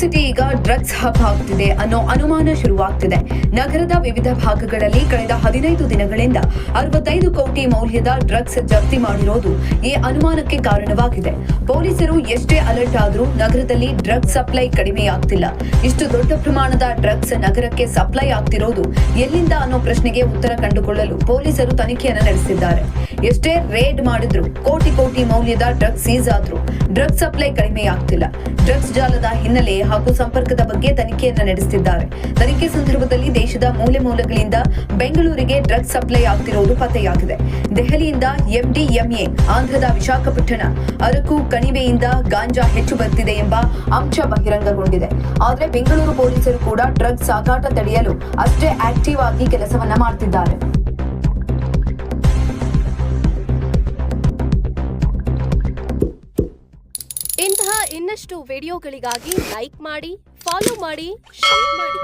City ಈಗ drugs hub ಆಗ್ತಿದೆ ಅನ್ನೋ ಅನುಮಾನ ಶುರುವಾಗ್ತಿದೆ. ನಗರದ ವಿವಿಧ ಭಾಗಗಳಲ್ಲಿ ಕಳೆದ 15 ದಿನಗಳಿಂದ 65 ಕೋಟಿ ಮೌಲ್ಯದ ಡ್ರಗ್ಸ್ ಜಪ್ತಿ ಮಾಡಿರೋದು ಈ ಅನುಮಾನಕ್ಕೆ ಕಾರಣವಾಗಿದೆ. ಪೊಲೀಸರು ಎಷ್ಟೇ ಅಲರ್ಟ್ ಆದರೂ ನಗರದಲ್ಲಿ ಡ್ರಗ್ಸ್ ಸಪ್ಲೈ ಕಡಿಮೆಯಾಗ್ತಿಲ್ಲ. ಇಷ್ಟು ದೊಡ್ಡ ಪ್ರಮಾಣದ ಡ್ರಗ್ಸ್ ನಗರಕ್ಕೆ ಸಪ್ಲೈ ಆಗ್ತಿರೋದು ಎಲ್ಲಿಂದ ಅನ್ನೋ ಪ್ರಶ್ನೆಗೆ ಉತ್ತರ ಕಂಡುಕೊಳ್ಳಲು ಪೊಲೀಸರು ತನಿಖೆಯನ್ನು ನಡೆಸಿದ್ದಾರೆ. ಎಷ್ಟೇ ರೇಡ್ ಮಾಡಿದ್ರು ಕೋಟಿ ಮೌಲ್ಯದ ಡ್ರಗ್ಸ್ ಸೀಸ್ ಆದ್ರೂ ಡ್ರಗ್ಸ್ ಸಪ್ಲೈ ಕಡಿಮೆಯಾಗ್ತಿಲ್ಲ. ಡ್ರಗ್ಸ್ ಜಾಲದ ಹಿನ್ನೆಲೆ ಹಾಗೂ ಸಂಪರ್ಕದ ಬಗ್ಗೆ ತನಿಖೆಯನ್ನು ನಡೆಸುತ್ತಿದ್ದಾರೆ. ತನಿಖೆ ಸಂದರ್ಭದಲ್ಲಿ ದೇಶದ ಮೂಲೆಗಳಿಂದ ಬೆಂಗಳೂರಿಗೆ ಡ್ರಗ್ಸ್ ಸಪ್ಲೈ ಆಗ್ತಿರುವುದು ಪತ್ತೆಯಾಗಿದೆ. ದೆಹಲಿಯಿಂದ MDMA, ಆಂಧ್ರದ ವಿಶಾಖಪಟ್ಟಣ, ಅರಕು ಕಣಿವೆಯಿಂದ ಗಾಂಜಾ ಹೆಚ್ಚು ಬರ್ತಿದೆ ಎಂಬ ಅಂಶ ಬಹಿರಂಗಗೊಂಡಿದೆ. ಆದರೆ ಬೆಂಗಳೂರು ಪೊಲೀಸರು ಕೂಡ ಡ್ರಗ್ಸ್ ಸಾಗಾಟ ತಡೆಯಲು ಅಷ್ಟೇ ಆಕ್ಟಿವ್ ಆಗಿ ಕೆಲಸವನ್ನ ಮಾಡ್ತಿದ್ದಾರೆ. ಇಂತಹ ಇನ್ನಷ್ಟು ವಿಡಿಯೋಗಳಿಗಾಗಿ ಲೈಕ್ ಮಾಡಿ, ಫಾಲೋ ಮಾಡಿ, ಶೇರ್ ಮಾಡಿ.